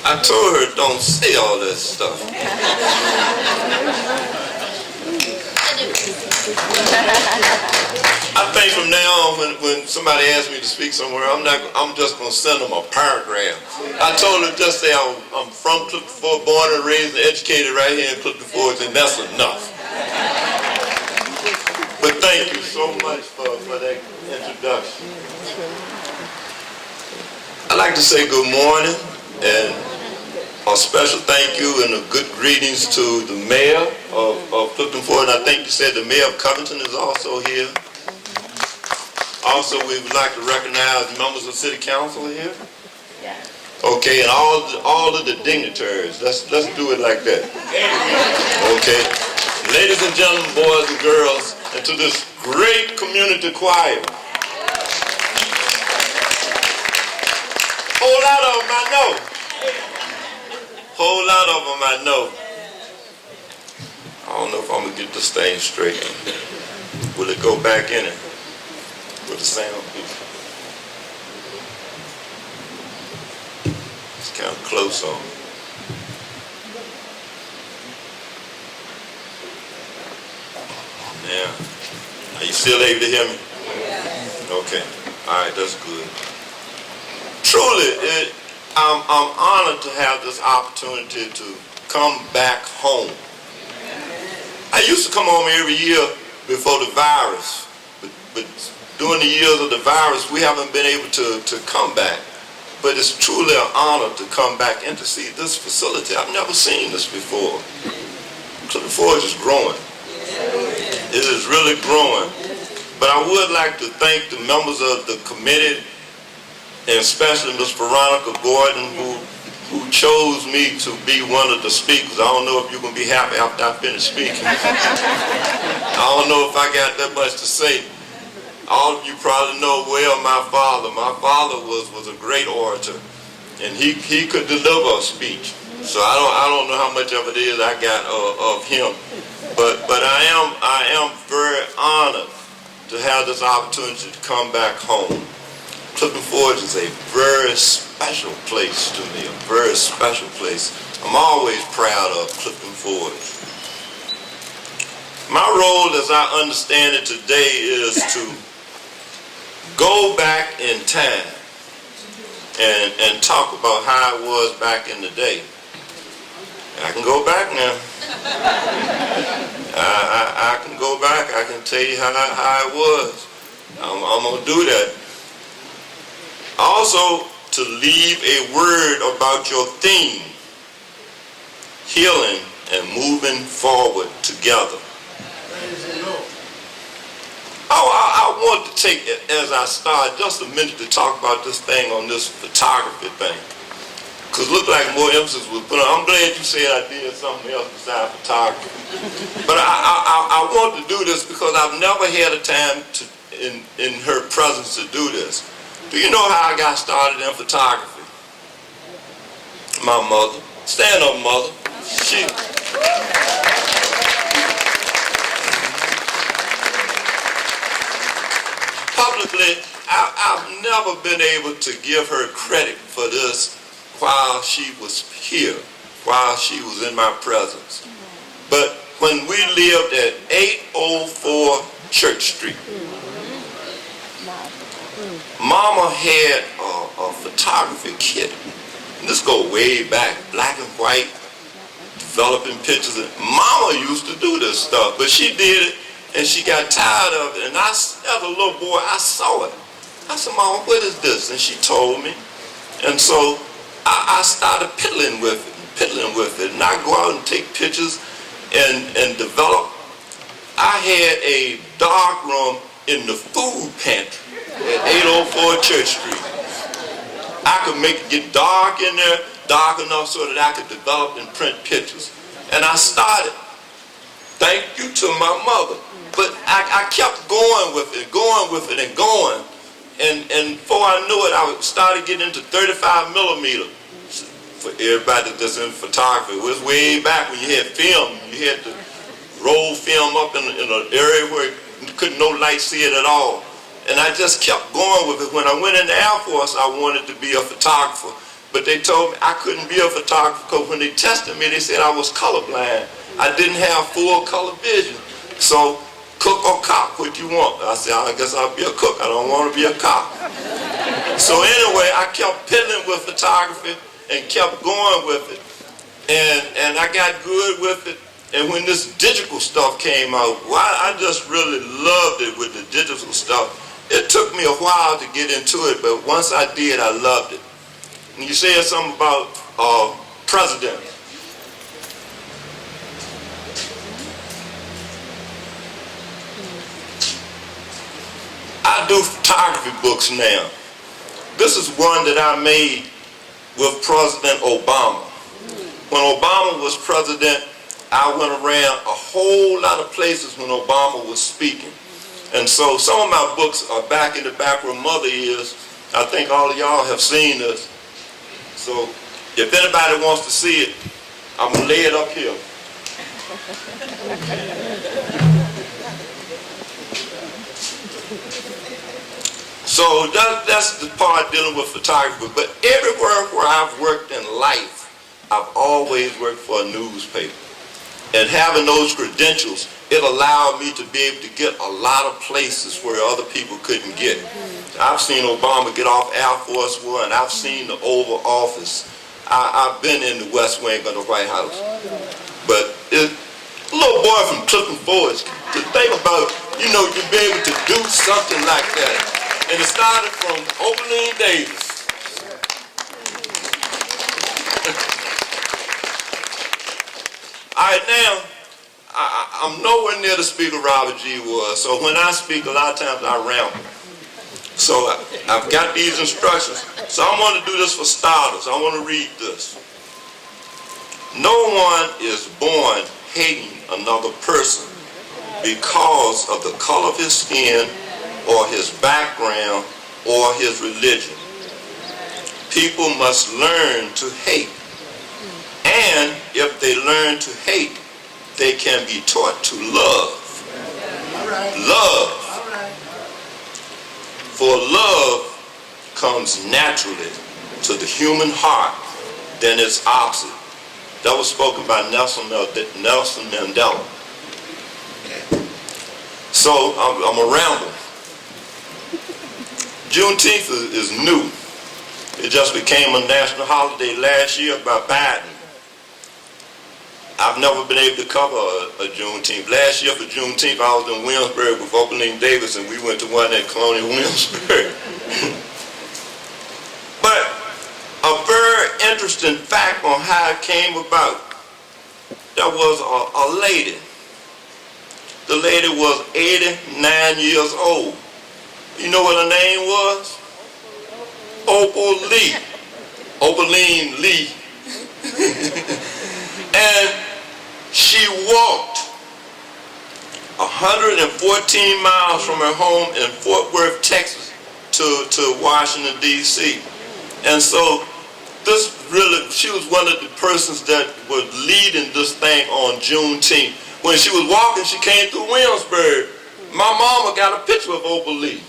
I told her don't say all that stuff. I think from now on, when somebody asks me to speak somewhere, I'm just gonna send them a paragraph. I told her just say I'm from Clifton Forge, born and raised and educated right here in Clifton Forge, and that's enough. But thank you so much for that introduction. I'd like to say good morning and a special thank you and a good greetings to the mayor of Clifton Forge. And I think you said the mayor of Covington is also here. Also, we would like to recognize members of City Council here. Okay, and all of the dignitaries. Let's do it like that. Okay. Ladies and gentlemen, boys and girls, and to this great community choir. Whole lot of them I know. Whole lot of them I know. I don't know if I'm gonna get this thing straight. Will it go back in it with the sound? It's kind of close on. Yeah. Are you still able to hear me? Okay. All right. That's good. Truly, I'm honored to have this opportunity to come back home. I used to come home every year before the virus, but during the years of the virus, we haven't been able to come back. But it's truly an honor to come back and to see this facility. I've never seen this before. Clifton Forge is growing. It is really growing. But I would like to thank the members of the committee, and especially Ms. Veronica Gordon, who chose me to be one of the speakers. I don't know if you're going to be happy after I finish speaking. I don't know if I got that much to say. All of you probably know well my father. My father was a great orator, and he could deliver a speech. So I don't know how much of it is I got of him. But I am very honored to have this opportunity to come back home. Clifton Forge is a very special place to me, a very special place. I'm always proud of Clifton Forge. My role, as I understand it today, is to go back in time and talk about how it was back in the day. I can go back now. I can go back. I can tell you how it was. I'm going to do that. Also, to leave a word about your theme, healing and moving forward together. I want to take, as I start, just a minute to talk about this thing on this photography thing. Because it looked like more emphasis was put on. I'm glad you said I did something else besides photography. But I want to do this because I've never had a time in her presence to do this. Do you know how I got started in photography? My mother. Stand up, mother. She... Publicly, I've never been able to give her credit for this while she was here, while she was in my presence. But when we lived at 804 Church Street, Mama had a photography kit. And this go way back, black and white, developing pictures. And Mama used to do this stuff, but she did it and she got tired of it. And as a little boy, I saw it. I said, Mama, what is this? And she told me. And so I started piddling with it. And I go out and take pictures and develop. I had a dark room in the food pantry at 804 Church Street. I could make it get dark in there, dark enough so that I could develop and print pictures. And I started, thank you to my mother. But I kept going with it and going. And before I knew it, I started getting into 35 millimeter. For everybody that's in photography, it was way back when you had film. You had to roll film up in an area where no light see it at all. And I just kept going with it. When I went in the Air Force, I wanted to be a photographer. but they told me I couldn't be a photographer because when they tested me, they said I was colorblind. I didn't have full color vision. So, cook or cop, what you want? I said, I guess I'll be a cook. I don't want to be a cop. So anyway, I kept piddling with photography and kept going with it. And I got good with it. And when this digital stuff came out, I just really loved it with the digital stuff. It took me a while to get into it, but once I did, I loved it. And you said something about presidents. I do photography books now. This is one that I made with President Obama. When Obama was president, I went around a whole lot of places when Obama was speaking. And so some of my books are back in the back where Mother is. I think all of y'all have seen this. So if anybody wants to see it, I'm going to lay it up here. So that's the part dealing with photography. But everywhere where I've worked in life, I've always worked for a newspaper. And having those credentials, it allowed me to be able to get a lot of places where other people couldn't get. I've seen Obama get off Air Force One. I've seen the Oval Office. I've been in the West Wing of the White House. But a little boy from Clifton Forge, to think about, you be able to do something like that. And it started from Oberlin Davis. All right, now, I'm nowhere near the speaker Robert G. was, so when I speak, a lot of times I ramble. So I've got these instructions. So I want to do this for starters. I want to read this. No one is born hating another person because of the color of his skin or his background or his religion. People must learn to hate. And if they learn to hate, they can be taught to love. Love. For love comes naturally to the human heart than its opposite. That was spoken by Nelson Mandela. So I'm a ramble. Juneteenth is new. It just became a national holiday last year by Biden. I've never been able to cover a Juneteenth. Last year for Juneteenth, I was in Williamsburg with Oberlin Davis, and we went to one at Colonial Williamsburg. But a very interesting fact on how it came about, there was a lady. The lady was 89 years old. You know what her name was? Opal Lee. Oberlin Lee. And she walked 114 miles from her home in Fort Worth, Texas to Washington, D.C. And so this really, she was one of the persons that was leading this thing on Juneteenth. When she was walking, she came through Williamsburg. My mama got a picture of Opal Lee.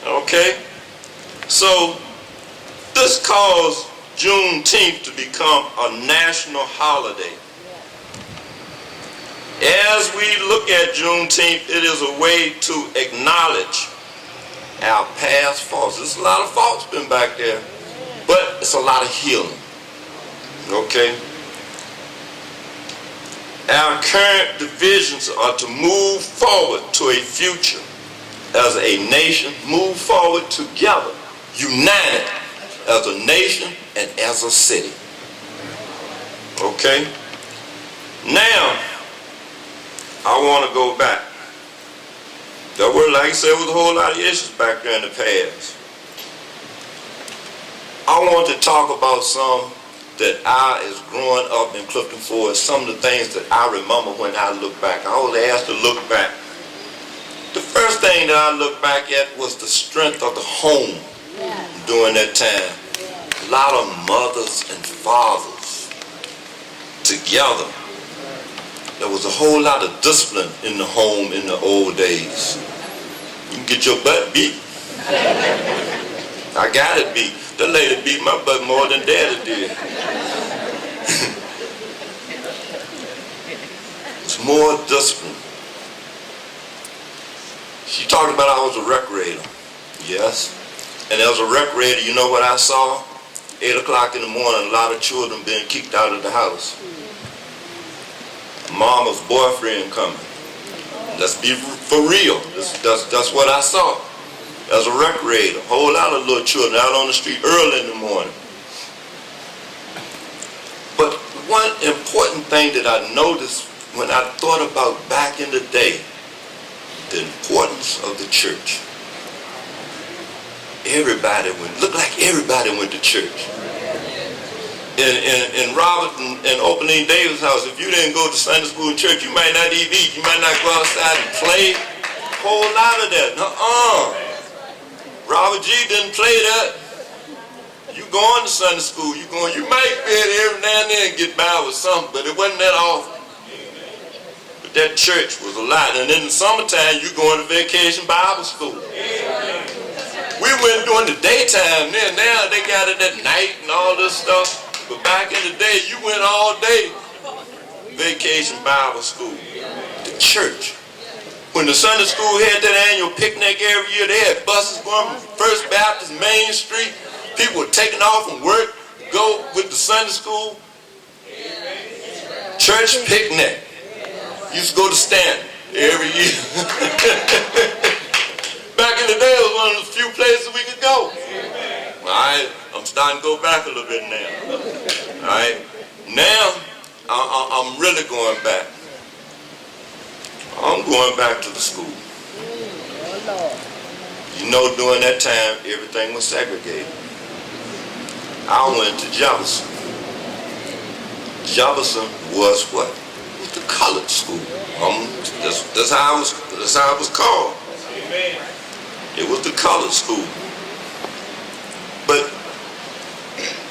Okay? So this caused Juneteenth to become a national holiday. As we look at Juneteenth, it is a way to acknowledge our past faults. There's a lot of faults been back there, but it's a lot of healing. Okay? Our current divisions are to move forward to a future as a nation, move forward together, united as a nation and as a city. Okay? Now, I want to go back. There were, like I said, there was a whole lot of issues back there in the past. I want to talk about some that I, as growing up in Clifton Forge, some of the things that I remember when I look back. I was asked to look back. The first thing that I looked back at was the strength of the home during that time. A lot of mothers and fathers together. There was a whole lot of discipline in the home in the old days. You can get your butt beat. I got it beat. That lady beat my butt more than Daddy did. It's more discipline. She talked about I was a recreator. Yes. And as a recreator, you know what I saw? 8 o'clock in the morning, a lot of children being kicked out of the house. Mama's boyfriend coming. Let's be for real. That's what I saw. As a recreator, a whole lot of little children out on the street early in the morning. But one important thing that I noticed when I thought about back in the day, the importance of the church. Looked like everybody went to church. In Robert and Opening Davis' house, if you didn't go to Sunday school and church, you might not even eat. You might not go outside and play. A whole lot of that. Robert G didn't play that. You going to Sunday school, you might be able to every now and then get by with something, but it wasn't that often. But that church was a lot. And in the summertime, you going to vacation Bible school. We went during the daytime then. Now they got it at night and all this stuff. But back in the day, you went all day vacation Bible school. The church. When the Sunday school had that annual picnic every year, they had buses going from First Baptist, Main Street. People were taking off from work, go with the Sunday school. Church picnic. Used to go to Stanton every year. Back in the day, it was one of the few places we could go. Alright, I'm starting to go back a little bit now. Alright, now I'm really going back. I'm going back to the school. You know, during that time, everything was segregated. I went to Jefferson. Jefferson was what? It was the colored school. That's how it was called. It was the colored school. But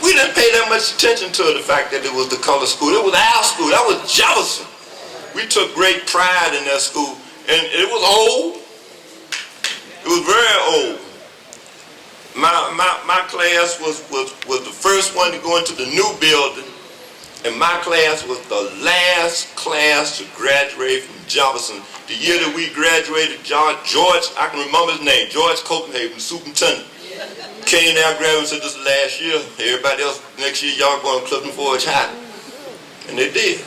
we didn't pay that much attention to the fact that it was the colored school. It was our school. That was Jefferson. We took great pride in that school, and it was old. It was very old. My class was the first one to go into the new building, and my class was the last class to graduate from Jefferson. The year that we graduated, George, I can remember his name, George Copenhagen, superintendent, came down, graduated, and said, "This is the last year. Everybody else, next year, y'all going to Clifton Forge High." And they did.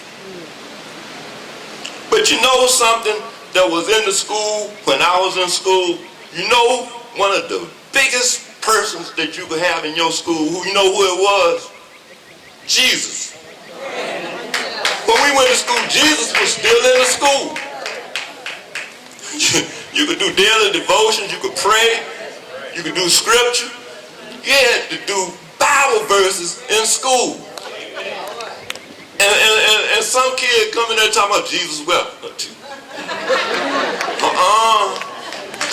But you know something that was in the school when I was in school? You know one of the biggest persons that you could have in your school, who it was? Jesus. When we went to school, Jesus was still in the school. You could do daily devotions, you could pray, you could do scripture. You had to do Bible verses in school. And some kid coming there talking about Jesus wept.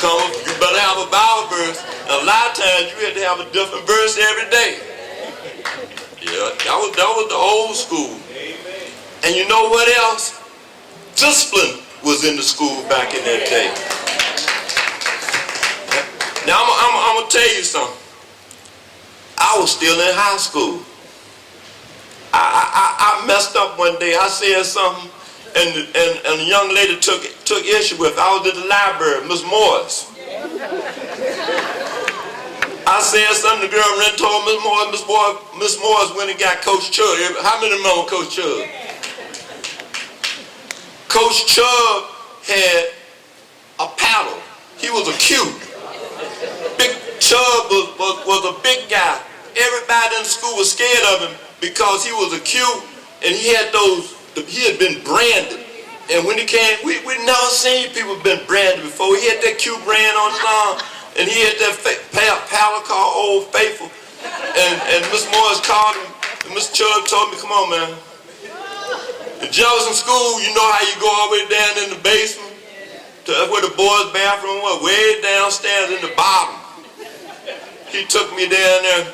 You better have a Bible verse. And a lot of times you had to have a different verse every day. Yeah, that was the old school. And you know what else? Discipline was in the school back in that day. Now I'm gonna tell you something. I was still in high school. I messed up one day. I said something, and a young lady took issue with it. I was at the library, Miss Morris. I said something, the girl ran and told Miss Morris went and got Coach Chubb. How many remember Coach Chubb? Coach Chubb had a paddle. He was a cute. Big Chubb was a big guy. Everybody in school was scared of him because he was a cute, and he had been branded. And when he came, we never seen people been branded before. He had that cute brand on his arm, and he had that paddle called Old Faithful. And Miss Morris called him, and Mr. Chubb told me, "Come on, man. In Jefferson School, you know how you go all the way down in the basement to where the boys' bathroom was, way downstairs in the bottom." He took me down there.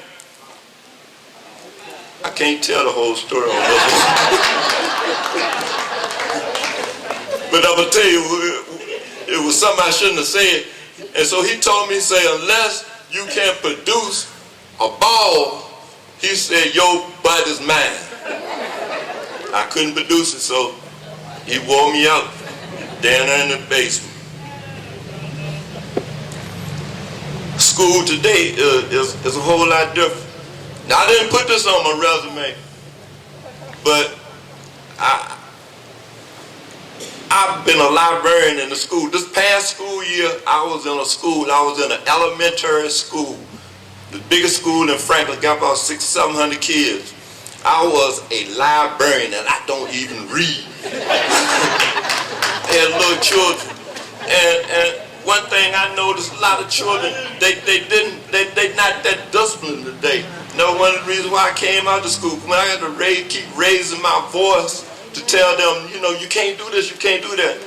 I can't tell the whole story on this one. But I'm going to tell you, it was something I shouldn't have said. And so he told me, unless you can produce a ball, he said, "Your butt is mine." I couldn't produce it, so he wore me out down there in the basement. School today is a whole lot different. Now, I didn't put this on my resume, but I've been a librarian in the school. This past school year, I was in an elementary school, the biggest school in Franklin, got about 600-700 kids. I was a librarian, and I don't even read. I had little children, and one thing I noticed, a lot of children, they not that disciplined today. Now, one of the reasons why I came out to school, when I had to keep raising my voice to tell them, you know, you can't do this, you can't do that.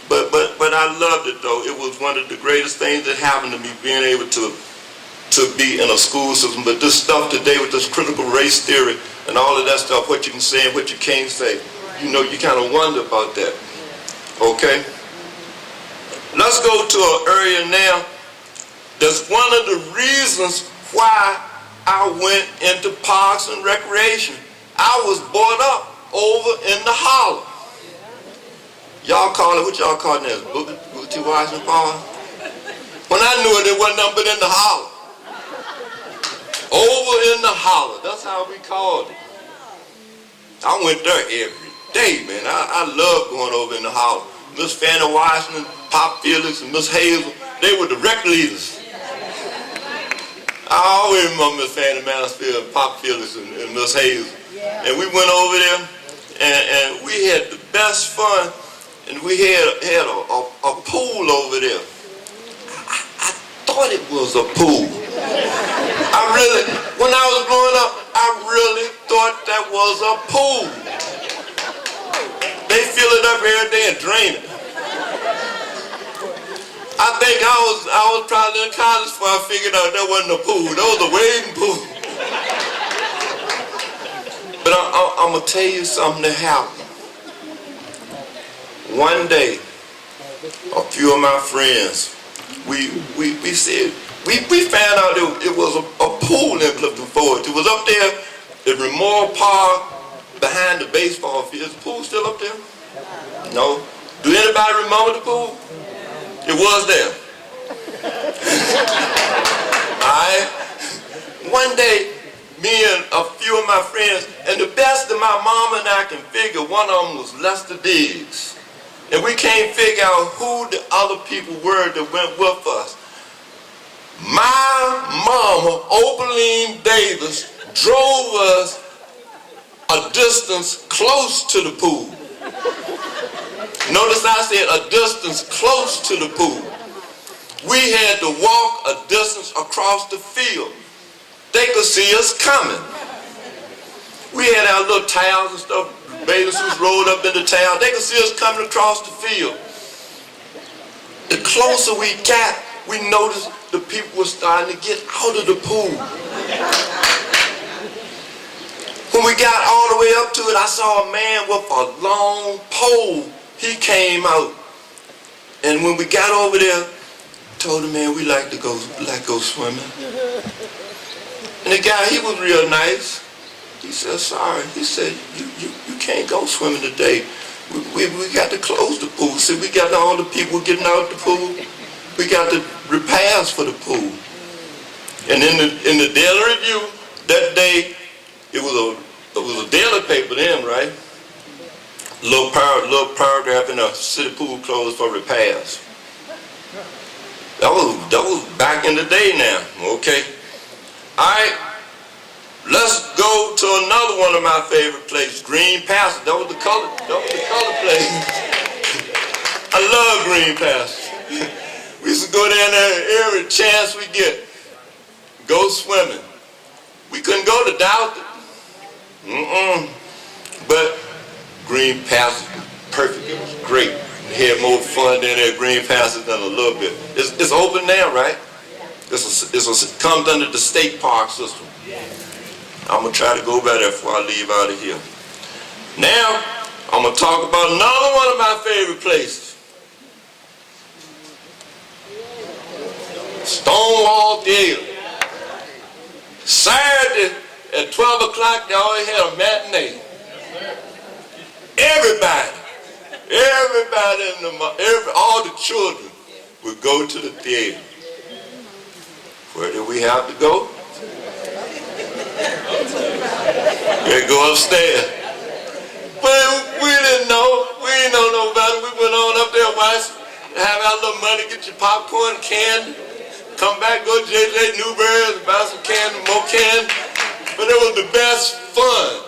But I loved it though. It was one of the greatest things that happened to me, being able to be in a school system. But this stuff today with this critical race theory and all of that stuff, what you can say and what you can't say, you know, you kind of wonder about that. Okay? Let's go to an area now that's one of the reasons why I went into parks and recreation. I was brought up over in the holler. Y'all call it, what y'all call it now? Booker T. Washington Park? When I knew it, it wasn't nothing but in the holler. Over in the holler, that's how we called it. I went there every day, man. I love going over in the holler. Miss Fannie Washington, Pop Felix, and Miss Hazel, they were the rec leaders. I always remember Miss Fannie Mansfield, Pop Felix, and Miss Hazel. And we went over there, and we had the best fun, and we had a pool over there. I thought it was a pool. When I was growing up, I really thought that was a pool. They fill it up every day and drain it. I think I was probably in college before I figured out that wasn't a pool. That was a wading pool. But I'm going to tell you something that happened. One day, a few of my friends, we found out it was a pool in Clifton Forge. It was up there at Memorial Park behind the baseball field. Is the pool still up there? No? Do anybody remember the pool? It was there. Alright? One day, me and a few of my friends, and the best that my mom and I can figure, one of them was Lester Diggs. And we can't figure out who the other people were that went with us. My mama, Opaline Davis, drove us a distance close to the pool. Notice I said a distance close to the pool. We had to walk a distance across the field. They could see us coming. We had our little towels and stuff, bathing suits rolled up in the towel. They could see us coming across the field. The closer we got, we noticed the people were starting to get out of the pool. When we got all the way up to it, I saw a man with a long pole. He came out. And when we got over there, told him, man, we like to go swimming. And the guy, he was real nice. He said, sorry. He said, you can't go swimming today. We got to close the pool. See, we got all the people getting out the pool. We got the repairs for the pool. And in the Daily Review that day, it was a daily paper then, right? Little paragraph in the city pool closed for repairs. That was back in the day now. Okay. All right. Let's go to another one of my favorite places, Green Passage. That was the color place. I love Green Passage. We used to go down there every chance we get. Go swimming. We couldn't go to Doubt. But Green Passage was perfect. It was great. We had more fun down there at Green Passage than a little bit. It's open now, right? It comes under the state park system. I'm going to try to go by there before I leave out of here. Now, I'm going to talk about another one of my favorite places. Stonewall Theater. Saturday at 12 o'clock, they always had a matinee. Everybody all the children would go to the theater. Where did we have to go? We go upstairs. But we didn't know. We didn't know no better. We went on up there, watch, have our little money, get your popcorn, candy, come back, go to JJ Newberry's, buy some candy, more candy. But it was the best fun.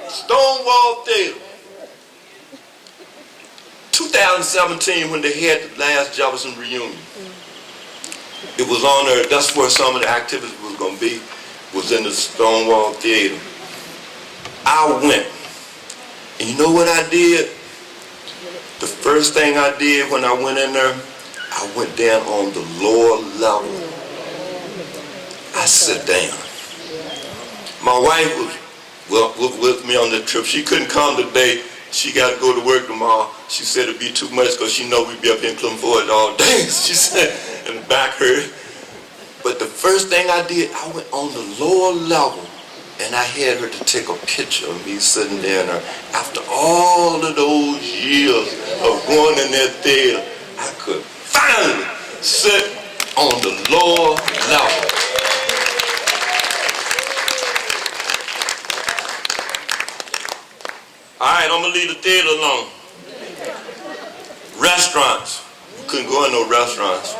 Stonewall Theater. 2017, when they had the last Jefferson reunion, it was on there. That's where some of the activities was going to be, was in the Stonewall Theater. I went. And you know what I did? The first thing I did when I went in there, I went down on the lower level. I sat down. My wife was with me on the trip. She couldn't come today. She got to go to work tomorrow. She said it'd be too much because she know we'd be up here in Clifton Forge all day. She said, and the back hurt. But the first thing I did, I went on the lower level and I had her to take a picture of me sitting there. After all of those years of going in that theater, I could finally sit on the lower level. All right, I'm going to leave the theater alone. Restaurants. We couldn't go in no restaurants.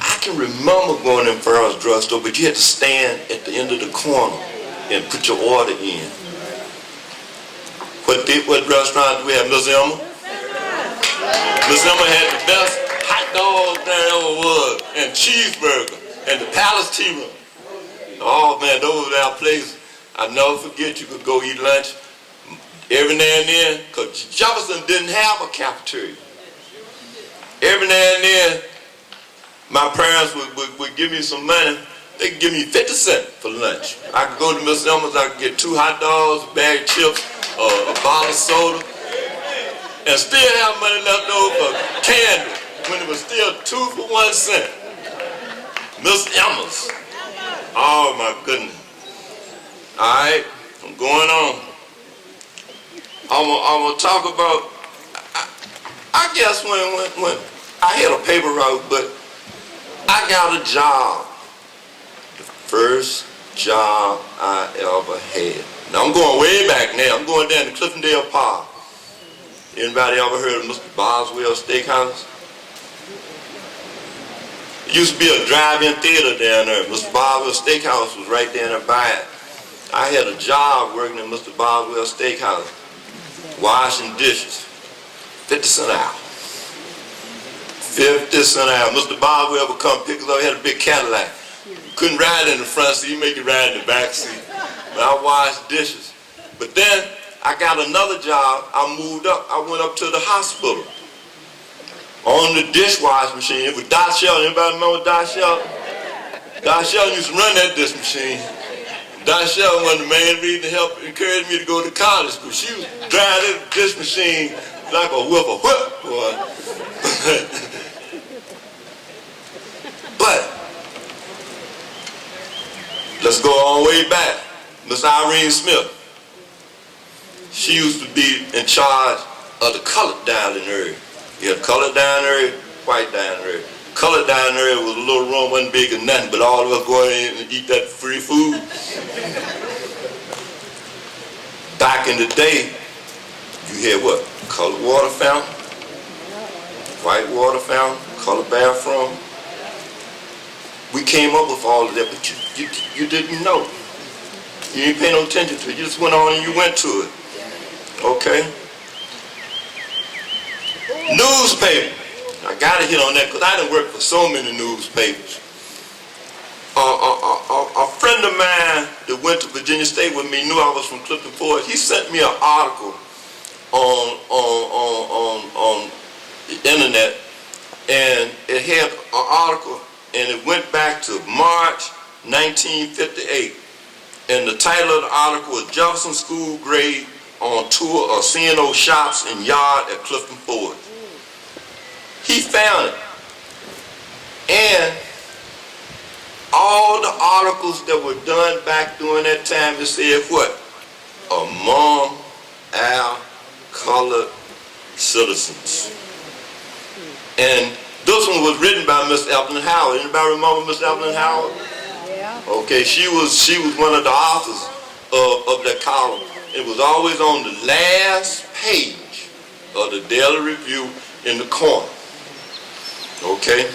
I can remember going in Farrell's drugstore, but you had to stand at the end of the corner and put your order in. What restaurant do we have? Miss Emma? Miss Emma had the best hot dog there ever was, and cheeseburger, and the Palace Tea Room. Oh man, those were our places. I'll never forget. You could go eat lunch every now and then, because Jefferson didn't have a cafeteria. Every now and then, my parents would give me some money. They could give me 50 cents for lunch. I could go to Miss Elmer's, I could get 2 hot dogs, a bag of chips, a bottle of soda, and still have money left over for candy when it was still 2 for 1 cent. Miss Elmer's. Oh my goodness. All right, I'm going on. I'm gonna talk about, I guess when I had a paper route, but I got a job. The first job I ever had. Now I'm going way back now. I'm going down to Cliftondale Park. Anybody ever heard of Mr. Boswell Steakhouse? It used to be a drive-in theater down there. Mr. Boswell Steakhouse was right down there by it. I had a job working at Mr. Boswell Steakhouse, washing dishes, 50 cents an hour. 50 cents an hour. Mr. Boswell would come pick us up. He had a big Cadillac. Couldn't ride in the front seat, he'd make you ride in the back seat. But I washed dishes. But then I got another job. I moved up. I went up to the hospital on the dishwashing machine. It was Doc Sheldon. Anybody remember Doc Sheldon? Doc Sheldon used to run that dish machine. Doc Sheldon was the main reason to help encourage me to go to college school. She was driving that dish machine like a whip, boy. But let's go all the way back. Miss Irene Smith. She used to be in charge of the colored dining area. You had colored dining area, white dining area. Colored dining area was a little room, wasn't big or nothing, but all of us go in and eat that free food. Back in the day, you had what? Colored water fountain, white water fountain, colored bathroom. We came up with all of that, but you didn't know. You didn't pay no attention to it. You just went on and you went to it. Okay? Newspaper. I got to hit on that because I done worked for so many newspapers. A friend of mine that went to Virginia State with me knew I was from Clifton Forge. He sent me an article on the internet, and it had an article, and it went back to March 1958. And the title of the article was Jefferson School Grade on Tour of C&O Shops and Yard at Clifton Forge. He found it. And all the articles that were done back during that time, it said what? Among our colored citizens. And this one was written by Miss Evelyn Howard. Anybody remember Miss Evelyn Howard? Yeah. Okay, she was one of the authors of that column. It was always on the last page of the Daily Review in the corner. Okay?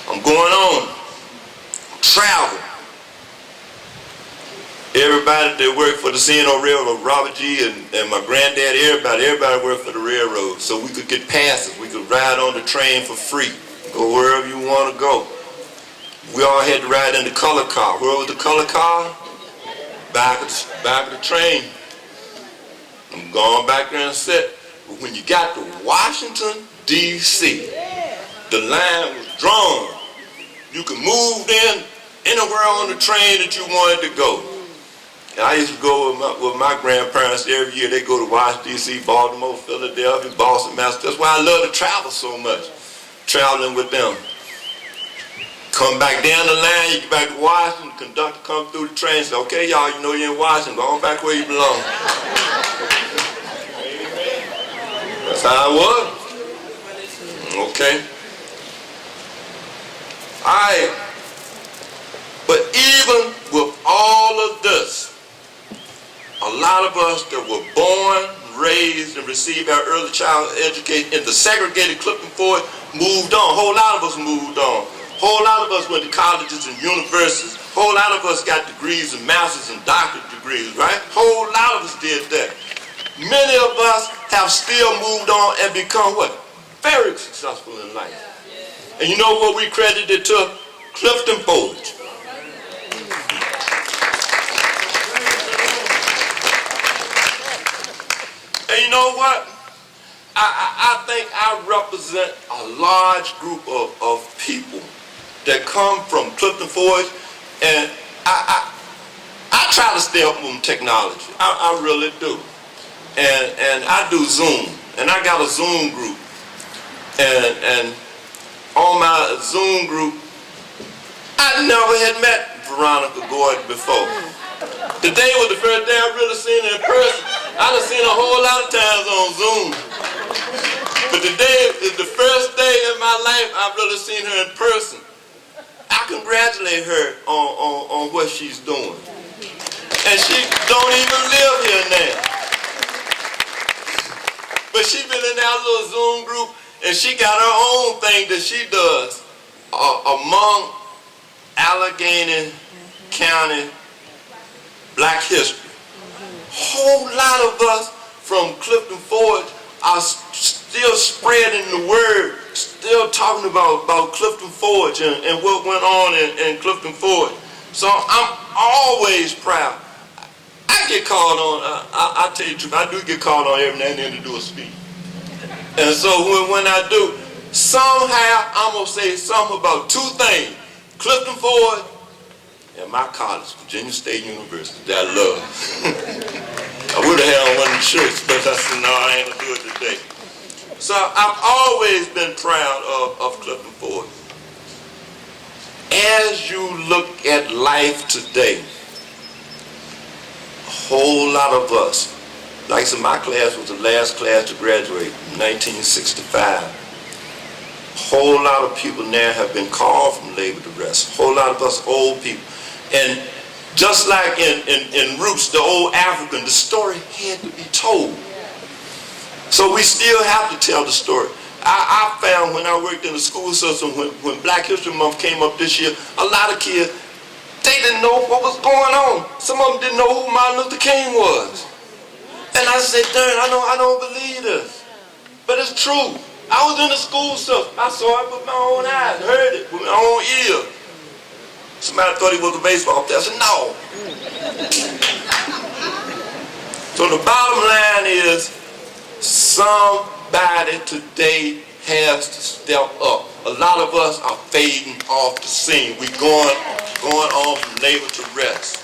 I'm going on. Travel. Everybody that worked for the C&O Railroad, Robert G. and my granddad, everybody worked for the railroad. So we could get passes. We could ride on the train for free. Go wherever you want to go. We all had to ride in the color car. Where was the color car? Back of the train. I'm going back there and sit. But when you got to Washington, D.C., the line was drawn. You could move in anywhere on the train that you wanted to go. And I used to go with my grandparents every year. They go to Washington, D.C., Baltimore, Philadelphia, Boston, Massachusetts. That's why I love to travel so much, traveling with them. Come back down the line, you get back to Washington, the conductor comes through the train and says, okay, y'all, you know you're in Washington, go on back where you belong. That's how it was. Okay. All right. But even with all of this, a lot of us that were born, raised, and received our early childhood education in the segregated Clifton Forge moved on. A whole lot of us moved on. A whole lot of us went to colleges and universities. A whole lot of us got degrees and masters and doctorate degrees, right? A whole lot of us did that. Many of us have still moved on and become what? Very successful in life. And you know what we credited to? Clifton Forge. And you know what? I think I represent a large group of people that come from Clifton Forge, and I try to stay up on technology. I really do. And I do Zoom, and I got a Zoom group. And on my Zoom group, I never had met Veronica Gordon before. Today was the first day I really seen her in person. I done seen her a whole lot of times on Zoom. But today is the first day in my life I've really seen her in person. I congratulate her on what she's doing. And she don't even live here now. But she been in our little Zoom group, and she got her own thing that she does among Allegheny County Black history. Whole lot of us from Clifton Forge are still spreading the word, still talking about Clifton Forge and what went on in Clifton Forge. So I'm always proud. I get called on, I tell you the truth, I do get called on every now and then to do a speech. And so when I do, somehow I'm going to say something about two things. Clifton Forge and my college, Virginia State University, that I love. I would have had one in church, but I said, no, I ain't going to do it today. So I've always been proud of Clifton Forge. As you look at life today, a whole lot of us, like I said, my class was the last class to graduate in 1965. A whole lot of people now have been called from labor to rest. A whole lot of us old people. And just like in Roots, the old African, the story had to be told. So we still have to tell the story. I found when I worked in the school system, when Black History Month came up this year, a lot of kids, they didn't know what was going on. Some of them didn't know who Martin Luther King was. And I said, darn, I don't believe this. But it's true. I was in the school system. I saw it with my own eyes, heard it with my own ears. Somebody thought he was a baseball player. I said, no. So the bottom line is, somebody today has to step up. A lot of us are fading off the scene. We're going on from labor to rest.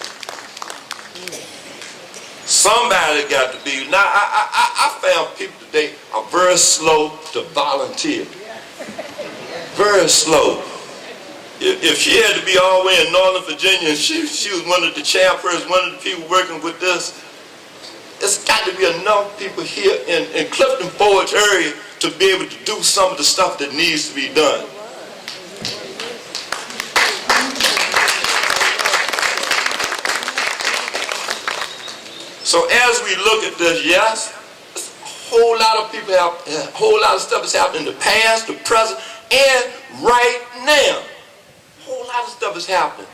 Somebody got to be. Now, I found people today are very slow to volunteer. Very slow. if she had to be all the way in Northern Virginia and she was one of the chairpersons, one of the people working with this, it's got to be enough people here in Clifton Forge area to be able to do some of the stuff that needs to be done. So as we look at this, yes, a whole lot of people have, a whole lot of stuff has happened in the past, the present, and right now. A whole lot of stuff is happening.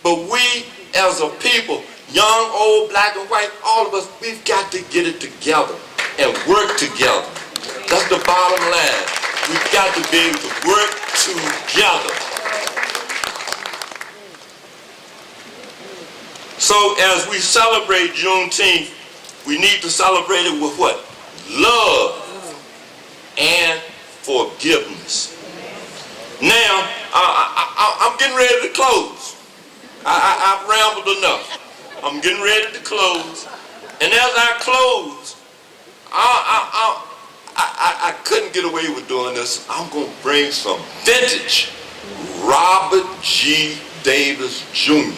But we as a people, young, old, black and white, all of us, we've got to get it together and work together. That's the bottom line. We've got to be able to work together. So as we celebrate Juneteenth, we need to celebrate it with what? Love and forgiveness. Now, I'm getting ready to close. I've rambled enough. I'm getting ready to close. And as I close, I couldn't get away with doing this. I'm going to bring some vintage Robert G. Davis Jr.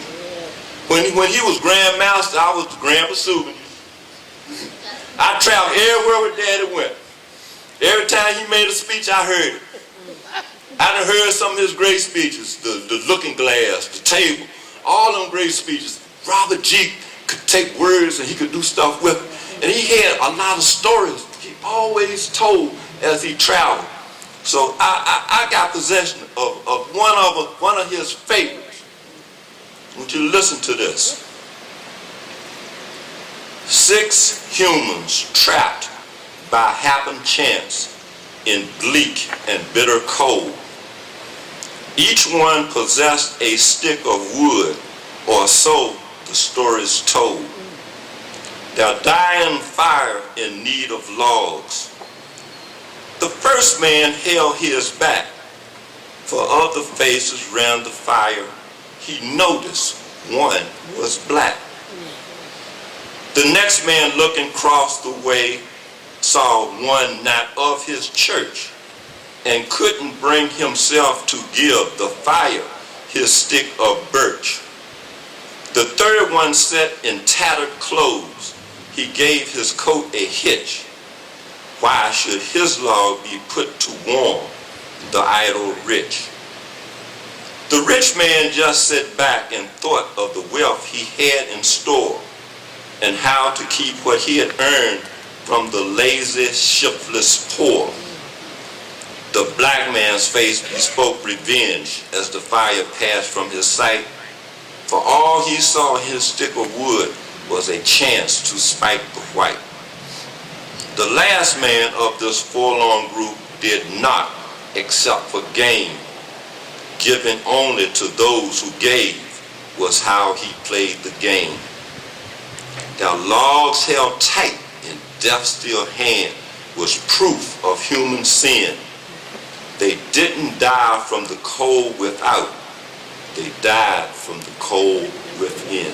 When he was Grand Master, I was the Grand Pursuit. I traveled everywhere with Daddy went. Every time he made a speech, I heard it. I done heard some of his great speeches, the looking glass, the table, all them great speeches. Robert G. could take words and he could do stuff with it. And he had a lot of stories he always told as he traveled. So I got possession of one of his favorites. I want you to listen to this. 6 humans trapped by happen chance in bleak and bitter cold. Each one possessed a stick of wood, or so the story is told. They'll die in fire in need of logs. The first man held his back, for other faces round the fire he noticed one was black. The next man looking across the way saw one not of his church and couldn't bring himself to give the fire his stick of birch. The third one sat in tattered clothes. He gave his coat a hitch. Why should his log be put to warm the idle rich? The rich man just sat back and thought of the wealth he had in store and how to keep what he had earned from the lazy, shiftless poor. The black man's face bespoke revenge as the fire passed from his sight. For all he saw in his stick of wood was a chance to spike the white. The last man of this forlorn group did not except for gain. Giving only to those who gave was how he played the game. Their logs held tight in death's still hand was proof of human sin. They didn't die from the cold without. They died from the cold within.